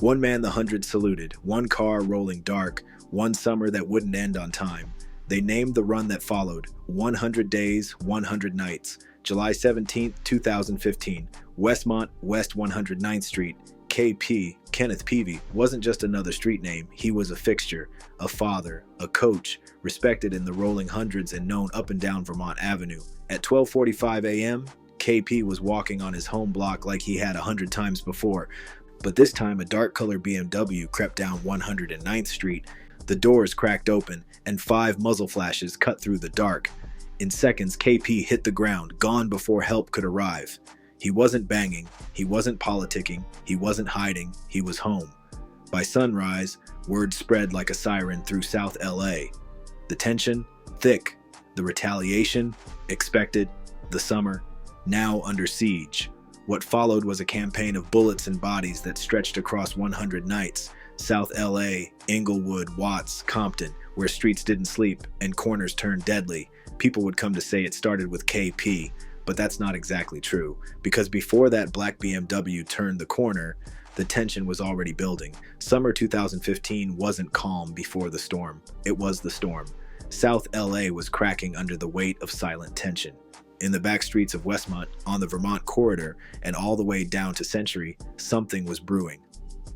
One man the hundred saluted, one car rolling dark, one summer that wouldn't end on time. They named the run that followed 100 Days, 100 Nights, July 17th, 2015, Westmont, West 109th Street. KP, Kenneth Peevy, wasn't just another street name. He was a fixture, a father, a coach, respected in the rolling hundreds and known up and down Vermont Avenue. At 12:45 a.m., KP was walking on his home block like he had 100 times before, but this time a dark-colored BMW crept down 109th Street. The doors cracked open, and 5 muzzle flashes cut through the dark. In seconds, KP hit the ground, gone before help could arrive. He wasn't banging, he wasn't politicking, he wasn't hiding, he was home. By sunrise, word spread like a siren through South LA. The tension, thick. The retaliation, expected. The summer, now under siege. What followed was a campaign of bullets and bodies that stretched across 100 nights. South LA, Inglewood, Watts, Compton, where streets didn't sleep and corners turned deadly. People would come to say it started with KP, but that's not exactly true, because before that black BMW turned the corner, the tension was already building. Summer 2015 wasn't calm before the storm. It was the storm. South LA was cracking under the weight of silent tension. In the back streets of Westmont, on the Vermont corridor, and all the way down to Century, something was brewing.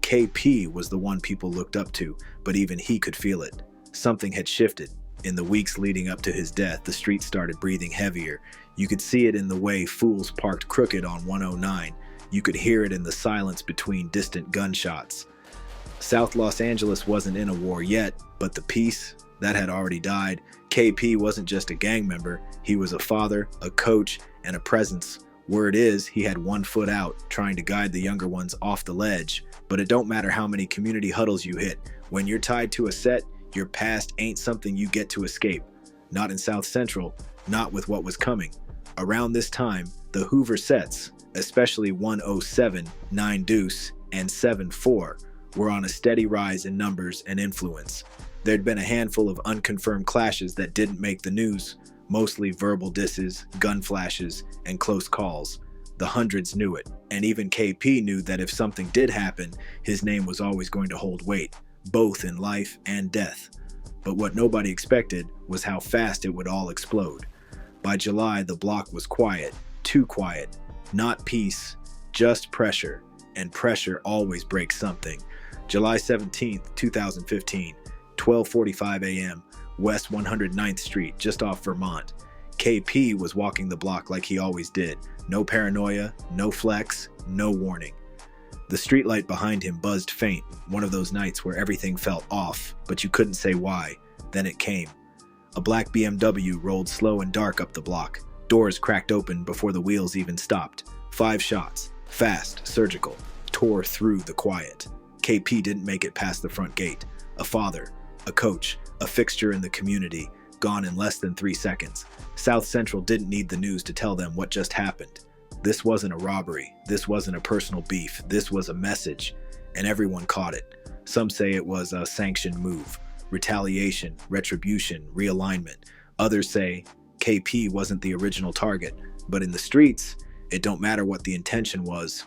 KP was the one people looked up to, but even he could feel it. Something had shifted. In the weeks leading up to his death, the streets started breathing heavier. You could see it in the way fools parked crooked on 109. You could hear it in the silence between distant gunshots. South Los Angeles wasn't in a war yet, but the peace, that had already died. KP wasn't just a gang member, he was a father, a coach, and a presence. Word is, he had one foot out, trying to guide the younger ones off the ledge. But it don't matter how many community huddles you hit. When you're tied to a set, your past ain't something you get to escape. Not in South Central, not with what was coming. Around this time, the Hoover sets, especially 107, 9 Deuce, and 7-4, were on a steady rise in numbers and influence. There'd been a handful of unconfirmed clashes that didn't make the news, mostly verbal disses, gun flashes, and close calls. The hundreds knew it, and even KP knew that if something did happen, his name was always going to hold weight, both in life and death. But what nobody expected was how fast it would all explode. By July, the block was quiet, too quiet. Not peace, just pressure, and pressure always breaks something. July 17th, 2015, 12:45 a.m., West 109th Street, just off Vermont. KP was walking the block like he always did. No paranoia, no flex, no warning. The streetlight behind him buzzed faint, one of those nights where everything felt off, but you couldn't say why. Then it came. A black BMW rolled slow and dark up the block. Doors cracked open before the wheels even stopped. 5 shots, fast, surgical, tore through the quiet. KP didn't make it past the front gate. A father, a coach, a fixture in the community, gone in less than 3 seconds. South Central didn't need the news to tell them what just happened. This wasn't a robbery. This wasn't a personal beef. This was a message, and everyone caught it. Some say it was a sanctioned move. Retaliation, retribution, realignment. Others say KP wasn't the original target, but in the streets, it don't matter what the intention was,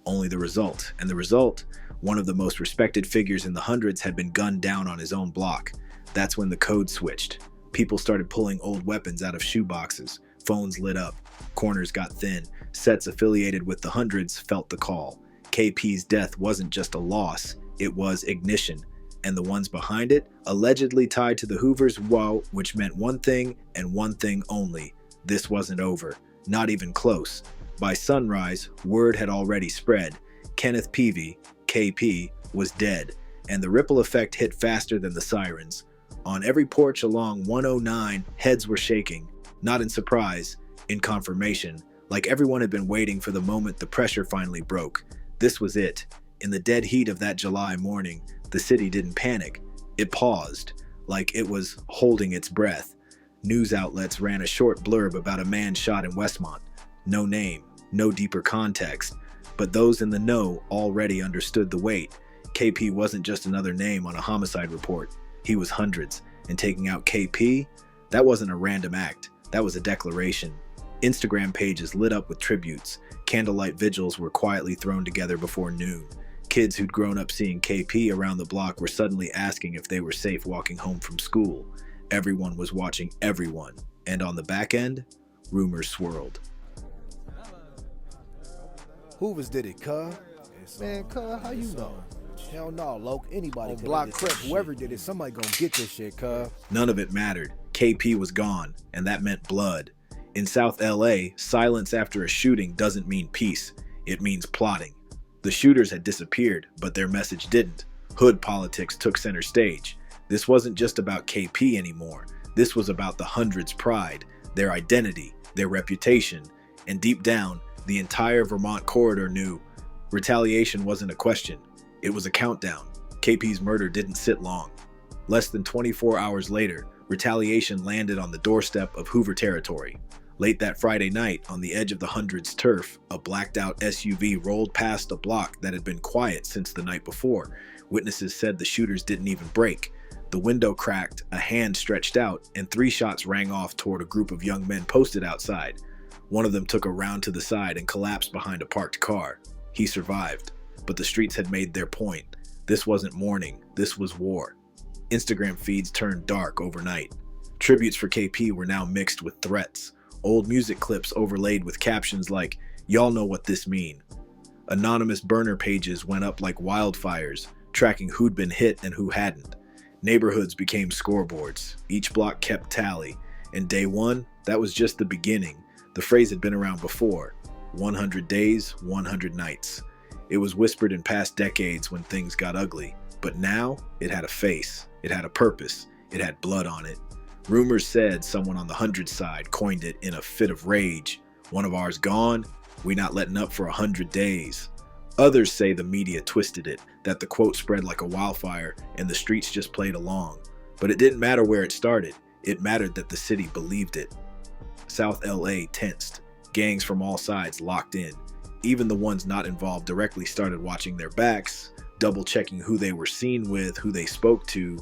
only the result. And the result, one of the most respected figures in the hundreds had been gunned down on his own block. That's when the code switched. People started pulling old weapons out of shoeboxes. Phones lit up. Corners got thin. Sets affiliated with the hundreds felt the call. KP's death wasn't just a loss, it was ignition. And the ones behind it, allegedly tied to the Hoovers, wow, which meant one thing and one thing only. This wasn't over. Not even close. By sunrise, word had already spread. Kenneth Peevy, KP, was dead, and the ripple effect hit faster than the sirens. On every porch along 109, heads were shaking. Not in surprise, in confirmation, like everyone had been waiting for the moment the pressure finally broke. This was it. In the dead heat of that July morning, the city didn't panic. It paused, like it was holding its breath. News outlets ran a short blurb about a man shot in Westmont. No name, no deeper context, but those in the know already understood the weight. KP wasn't just another name on a homicide report. He was hundreds, and taking out KP, that wasn't a random act. That was a declaration. Instagram pages lit up with tributes. Candlelight vigils were quietly thrown together before noon. Kids who'd grown up seeing KP around the block were suddenly asking if they were safe walking home from school. Everyone was watching everyone, and on the back end, rumors swirled. Hoovers did it, cuz. Man, cuz, how you know? Hell no, Loke. Anybody could block Crip, whoever did it, somebody gonna get this shit, cuz. None of it mattered. KP was gone, and that meant blood. In South LA, silence after a shooting doesn't mean peace. It means plotting. The shooters had disappeared, but their message didn't. Hood politics took center stage. This wasn't just about KP anymore. This was about the Hundred's pride, their identity, their reputation, and deep down, the entire Vermont corridor knew retaliation wasn't a question. It was a countdown. KP's murder didn't sit long. Less than 24 hours later, retaliation landed on the doorstep of Hoover territory. Late that Friday night, on the edge of the Hundred's turf, a blacked-out SUV rolled past a block that had been quiet since the night before. Witnesses said the shooters didn't even break. The window cracked, a hand stretched out, and 3 shots rang off toward a group of young men posted outside. One of them took a round to the side and collapsed behind a parked car. He survived, but the streets had made their point. This wasn't mourning, this was war. Instagram feeds turned dark overnight. Tributes for KP were now mixed with threats. Old music clips overlaid with captions like, "Y'all know what this mean." Anonymous burner pages went up like wildfires, tracking who'd been hit and who hadn't. Neighborhoods became scoreboards. Each block kept tally. And day one, that was just the beginning. The phrase had been around before. 100 days, 100 nights. It was whispered in past decades when things got ugly. But now, it had a face. It had a purpose. It had blood on it. Rumors said someone on the 100 side coined it in a fit of rage. One of ours gone, we not letting up for 100 days. Others say the media twisted it, that the quote spread like a wildfire and the streets just played along. But it didn't matter where it started. It mattered that the city believed it. South LA tensed. Gangs from all sides locked in. Even the ones not involved directly started watching their backs, double-checking who they were seen with, who they spoke to,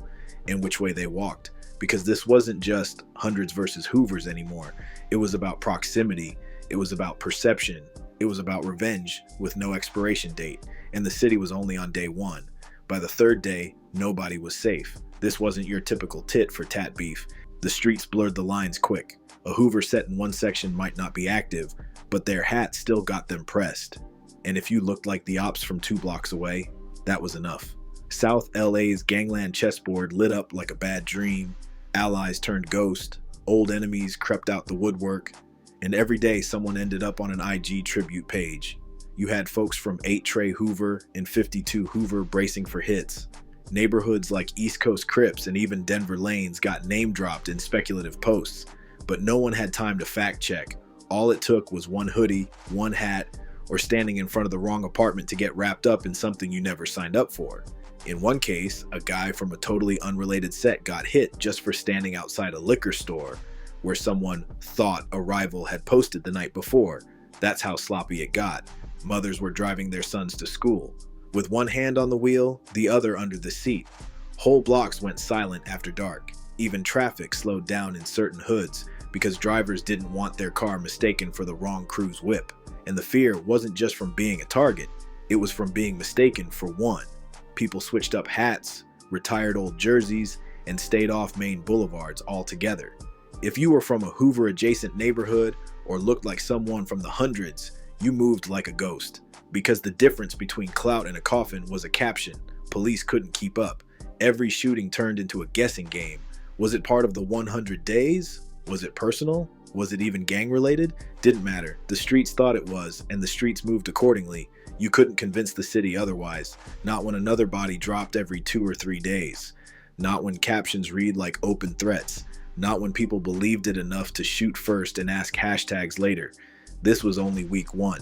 and which way they walked. Because this wasn't just Hundreds versus Hoovers anymore. It was about proximity. It was about perception. It was about revenge with no expiration date. And the city was only on day one. By the 3rd day, nobody was safe. This wasn't your typical tit for tat beef. The streets blurred the lines quick. A Hoover set in one section might not be active, but their hat still got them pressed. And if you looked like the ops from 2 blocks away, that was enough. South LA's gangland chessboard lit up like a bad dream. Allies turned ghost, old enemies crept out the woodwork, and every day someone ended up on an IG tribute page. You had folks from 8 Trey Hoover and 52 Hoover bracing for hits. Neighborhoods like East Coast Crips and even Denver Lanes got name dropped in speculative posts, but no one had time to fact check. All it took was one hoodie, one hat, or standing in front of the wrong apartment to get wrapped up in something you never signed up for. In one case, a guy from a totally unrelated set got hit just for standing outside a liquor store where someone thought a rival had posted the night before. That's how sloppy it got. Mothers were driving their sons to school, with one hand on the wheel, the other under the seat. Whole blocks went silent after dark. Even traffic slowed down in certain hoods because drivers didn't want their car mistaken for the wrong crew's whip. And the fear wasn't just from being a target, it was from being mistaken for one. People switched up hats, retired old jerseys, and stayed off main boulevards altogether. If you were from a Hoover-adjacent neighborhood or looked like someone from the Hundreds, you moved like a ghost. Because the difference between clout and a coffin was a caption. Police couldn't keep up. Every shooting turned into a guessing game. Was it part of the 100 days? Was it personal? Was it even gang-related? Didn't matter. The streets thought it was, and the streets moved accordingly. You couldn't convince the city otherwise. Not when another body dropped every 2 or 3 days. Not when captions read like open threats. Not when people believed it enough to shoot first and ask hashtags later. This was only week 1.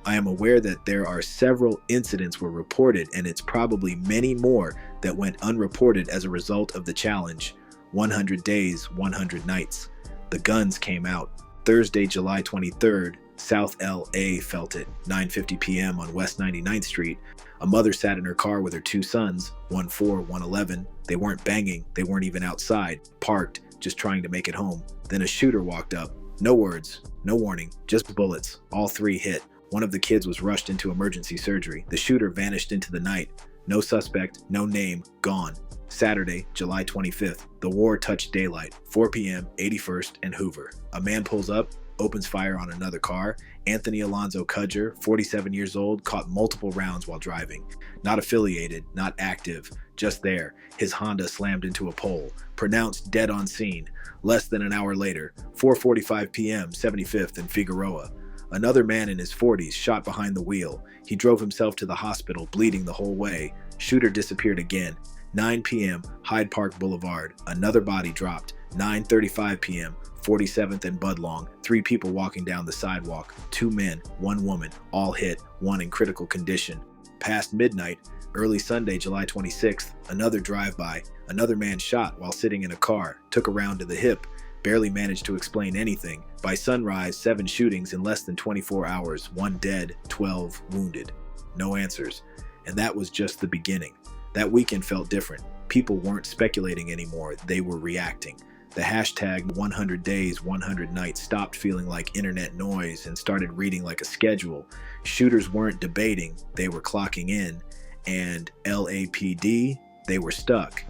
I am aware that there are several incidents were reported, and it's probably many more that went unreported as a result of the challenge. 100 days, 100 nights. The guns came out. Thursday, July 23rd, South LA felt it. 9:50 p.m. on West 99th Street. A mother sat in her car with her 2 sons, one 4, one 11. They weren't banging. They weren't even outside, parked, just trying to make it home. Then a shooter walked up. No words, no warning, just bullets. All 3 hit. One of the kids was rushed into emergency surgery. The shooter vanished into the night. No suspect, no name, gone. Saturday, July 25th. The war touched daylight. 4 p.m., 81st and Hoover. A man pulls up, opens fire on another car. Anthony Alonzo Cudger, 47 years old, caught multiple rounds while driving. Not affiliated, not active, just there. His Honda slammed into a pole. Pronounced dead on scene. Less than an hour later, 4:45 p.m., 75th and Figueroa. Another man in his 40s shot behind the wheel. He drove himself to the hospital, bleeding the whole way. Shooter disappeared again. 9 p.m., Hyde Park Boulevard. Another body dropped. 9:35 p.m., 47th and Budlong. 3 people walking down the sidewalk. 2 men, 1 woman, all hit, 1 in critical condition. Past midnight, early Sunday, July 26th, another drive-by. Another man shot while sitting in a car, took a round to the hip, barely managed to explain anything. By sunrise, 7 shootings in less than 24 hours, 1 dead, 12 wounded. No answers. And that was just the beginning. That weekend felt different. People weren't speculating anymore, they were reacting. The hashtag 100 days, 100 nights stopped feeling like internet noise and started reading like a schedule. Shooters weren't debating, they were clocking in. And LAPD, they were stuck.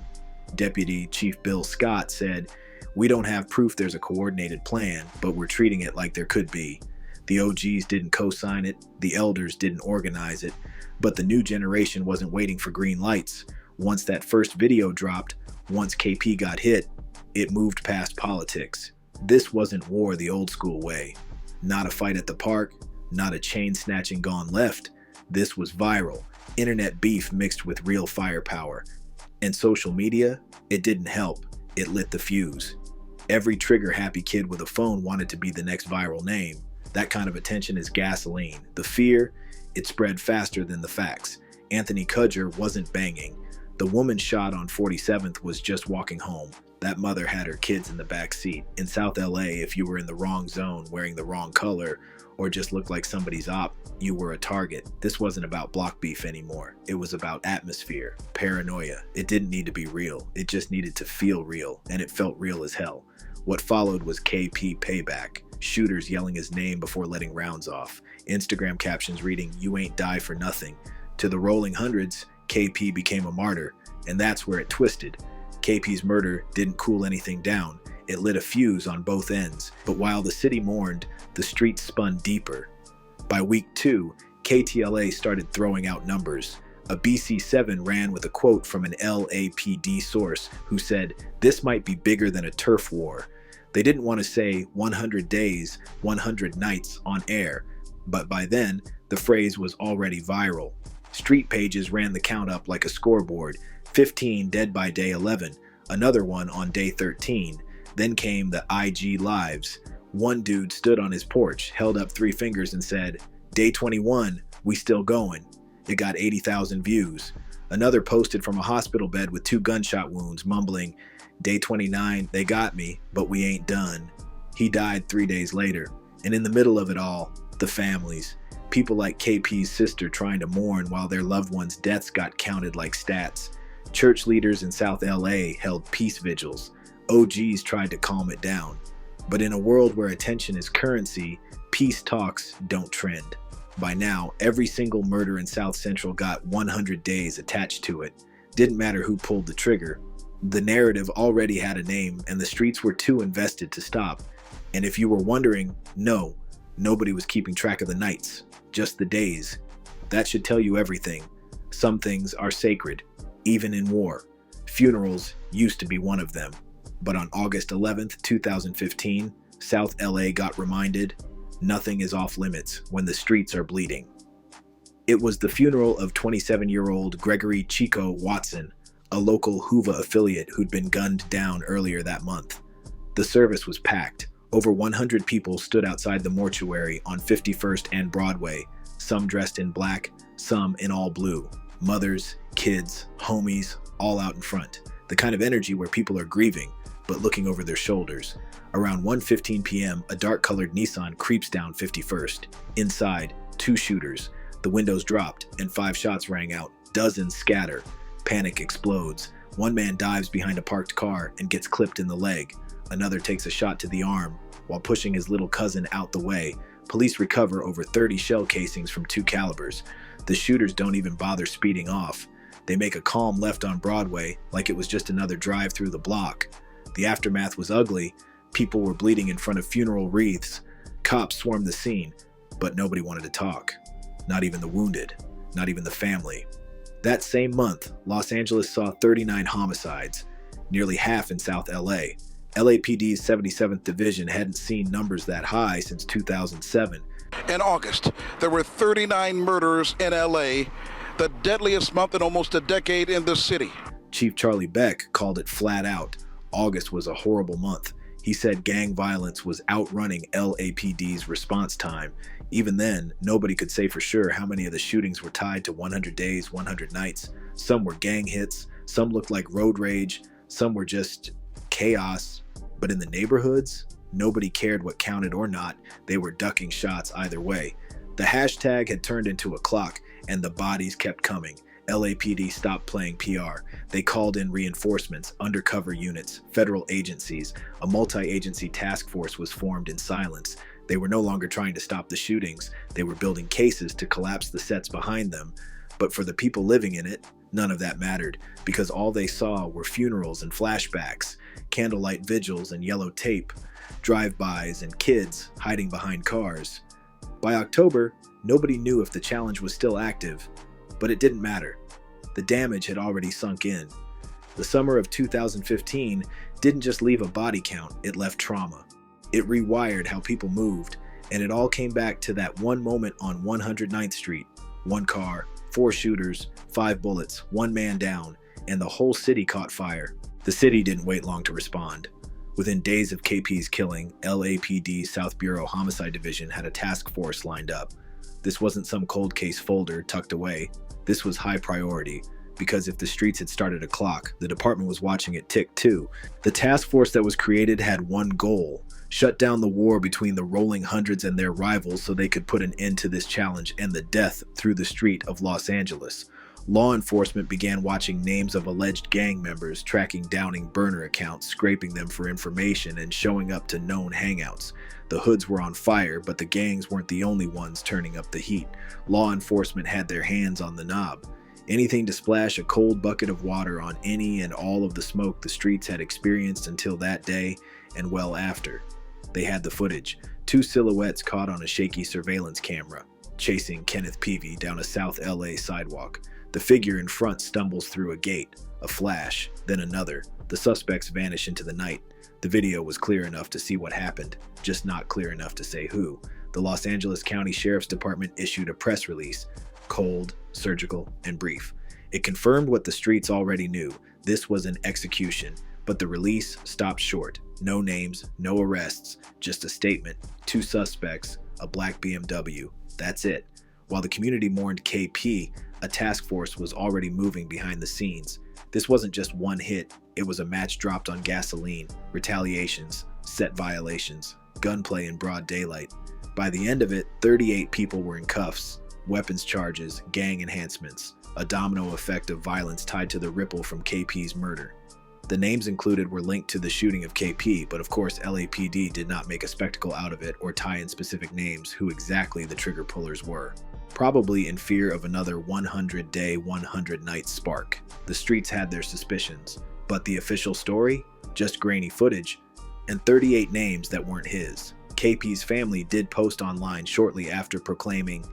Deputy Chief Bill Scott said, "We don't have proof there's a coordinated plan, but we're treating it like there could be." The OGs didn't co-sign it, the elders didn't organize it, but the new generation wasn't waiting for green lights. Once that first video dropped, once KP got hit, it moved past politics. This wasn't war the old school way. Not a fight at the park, not a chain snatching gone left. This was viral, internet beef mixed with real firepower. And social media, it didn't help, it lit the fuse. Every trigger-happy kid with a phone wanted to be the next viral name. That kind of attention is gasoline. The fear, it spread faster than the facts. Anthony Cudger wasn't banging. The woman shot on 47th was just walking home. That mother had her kids in the back seat. In South LA, if you were in the wrong zone, wearing the wrong color, or just looked like somebody's op, you were a target. This wasn't about block beef anymore. It was about atmosphere, paranoia. It didn't need to be real. It just needed to feel real, and it felt real as hell. What followed was KP payback. Shooters yelling his name before letting rounds off. Instagram captions reading, "You ain't die for nothing." To the rolling hundreds, KP became a martyr, and that's where it twisted. KP's murder didn't cool anything down. It lit a fuse on both ends. But while the city mourned, the streets spun deeper. By week 2, KTLA started throwing out numbers. A BC7 ran with a quote from an LAPD source who said, "This might be bigger than a turf war." They didn't want to say 100 days, 100 nights on air, but by then, the phrase was already viral. Street pages ran the count up like a scoreboard. 15 dead by day 11, another one on day 13. Then came the IG lives. One dude stood on his porch, held up 3 fingers and said, "Day 21, we still going." It got 80,000 views. Another posted from a hospital bed with 2 gunshot wounds, mumbling, "Day 29, they got me, but we ain't done." He died 3 days later. And in the middle of it all, the families. People like KP's sister trying to mourn while their loved ones' deaths got counted like stats. Church leaders in South LA held peace vigils. OGs tried to calm it down. But in a world where attention is currency, peace talks don't trend. By now, every single murder in South Central got 100 days attached to it. Didn't matter who pulled the trigger. The narrative already had a name, and the streets were too invested to stop. And if you were wondering, no, nobody was keeping track of the nights, just the days. That should tell you everything. Some things are sacred, even in war. Funerals used to be one of them. But on August 11th, 2015, South LA got reminded, nothing is off limits when the streets are bleeding. It was the funeral of 27-year-old Gregory Chico Watson, a local Hoover affiliate who'd been gunned down earlier that month. The service was packed. Over 100 people stood outside the mortuary on 51st and Broadway, some dressed in black, some in all blue. Mothers, kids, homies, all out in front. The kind of energy where people are grieving, but looking over their shoulders. Around 1:15 p.m., a dark-colored Nissan creeps down 51st. Inside, 2 shooters. The windows dropped, and 5 shots rang out. Dozens scatter. Panic explodes. One man dives behind a parked car and gets clipped in the leg. Another takes a shot to the arm while pushing his little cousin out the way. Police recover over 30 shell casings from 2 calibers. The shooters don't even bother speeding off. They make a calm left on Broadway, like it was just another drive through the block. The aftermath was ugly. People were bleeding in front of funeral wreaths. Cops swarmed the scene, but nobody wanted to talk. Not even the wounded. Not even the family. That same month, Los Angeles saw 39 homicides, nearly half in South LA. LAPD's 77th Division hadn't seen numbers that high since 2007. In August, there were 39 murders in LA, the deadliest month in almost a decade in the city. Chief Charlie Beck called it flat out. August was a horrible month. He said gang violence was outrunning LAPD's response time. Even then, nobody could say for sure how many of the shootings were tied to 100 Days, 100 Nights. Some were gang hits, some looked like road rage, some were just chaos. But in the neighborhoods, nobody cared what counted or not. They were ducking shots either way. The hashtag had turned into a clock, and the bodies kept coming. LAPD stopped playing PR. They called in reinforcements, undercover units, federal agencies. A multi-agency task force was formed in silence. They were no longer trying to stop the shootings. They were building cases to collapse the sets behind them. But for the people living in it, none of that mattered, because all they saw were funerals and flashbacks, candlelight vigils and yellow tape, drive-bys and kids hiding behind cars. By October, nobody knew if the challenge was still active, but it didn't matter. The damage had already sunk in. The summer of 2015 didn't just leave a body count, it left trauma. It rewired how people moved, and it all came back to that one moment on 109th Street. 1 car, 4 shooters, 5 bullets, 1 man down, and the whole city caught fire. The city didn't wait long to respond. Within days of KP's killing, LAPD's South Bureau Homicide Division had a task force lined up. This wasn't some cold case folder tucked away. This was high priority, because if the streets had started a clock, the department was watching it tick too. The task force that was created had one goal: shut down the war between the rolling hundreds and their rivals so they could put an end to this challenge and the death through the street of Los Angeles. Law enforcement began watching names of alleged gang members, tracking Downing burner accounts, scraping them for information, and showing up to known hangouts. The hoods were on fire, but the gangs weren't the only ones turning up the heat. Law enforcement had their hands on the knob. Anything to splash a cold bucket of water on any and all of the smoke the streets had experienced until that day and well after. They had the footage, 2 silhouettes caught on a shaky surveillance camera, chasing Kenneth Peevy down a South LA sidewalk. The figure in front stumbles through a gate, a flash, then another. The suspects vanish into the night. The video was clear enough to see what happened, just not clear enough to say who. The Los Angeles County Sheriff's Department issued a press release, cold, surgical, and brief. It confirmed what the streets already knew. This was an execution, but the release stopped short. No names, no arrests, just a statement, 2 suspects, a black BMW. That's it. While the community mourned KP, a task force was already moving behind the scenes. This wasn't just one hit, it was a match dropped on gasoline, retaliations, set violations, gunplay in broad daylight. By the end of it, 38 people were in cuffs, weapons charges, gang enhancements, a domino effect of violence tied to the ripple from KP's murder. The names included were linked to the shooting of KP, but of course LAPD did not make a spectacle out of it or tie in specific names who exactly the trigger pullers were. Probably in fear of another 100-day, 100-night spark. The streets had their suspicions, but the official story? Just grainy footage, and 38 names that weren't his. KP's family did post online shortly after proclaiming,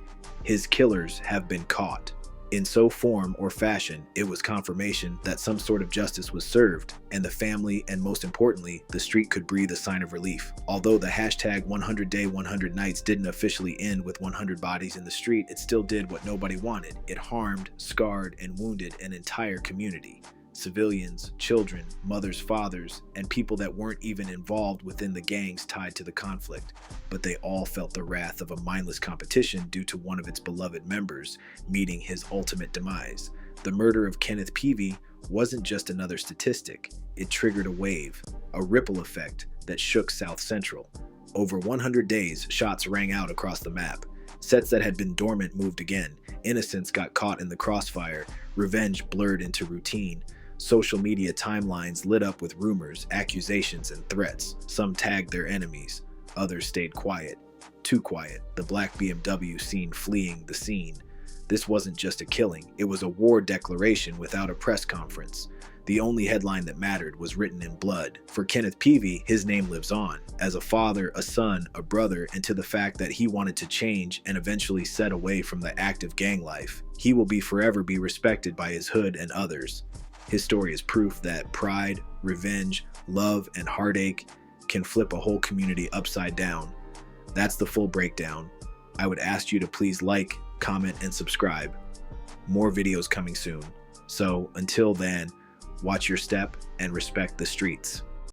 "His killers have been caught." In so form or fashion, it was confirmation that some sort of justice was served, and the family, and most importantly, the street could breathe a sign of relief. Although the hashtag 100-day, 100 nights didn't officially end with 100 bodies in the street, it still did what nobody wanted. It harmed, scarred, and wounded an entire community. Civilians, children, mothers, fathers, and people that weren't even involved within the gangs tied to the conflict. But they all felt the wrath of a mindless competition due to one of its beloved members meeting his ultimate demise. The murder of Kenneth Peevy wasn't just another statistic. It triggered a wave, a ripple effect that shook South Central. Over 100 days, shots rang out across the map. Sets that had been dormant moved again. Innocents got caught in the crossfire. Revenge blurred into routine. Social media timelines lit up with rumors, accusations, and threats. Some tagged their enemies, others stayed quiet. Too quiet. The black BMW seen fleeing the scene. This wasn't just a killing, it was a war declaration without a press conference. The only headline that mattered was written in blood. For Kenneth Peevy, his name lives on, as a father, a son, a brother, and to the fact that he wanted to change and eventually set away from the active gang life. He will forever be respected by his hood and others. His story is proof that pride, revenge, love, and heartache can flip a whole community upside down. That's the full breakdown. I would ask you to please like, comment, and subscribe. More videos coming soon. So until then, watch your step and respect the streets.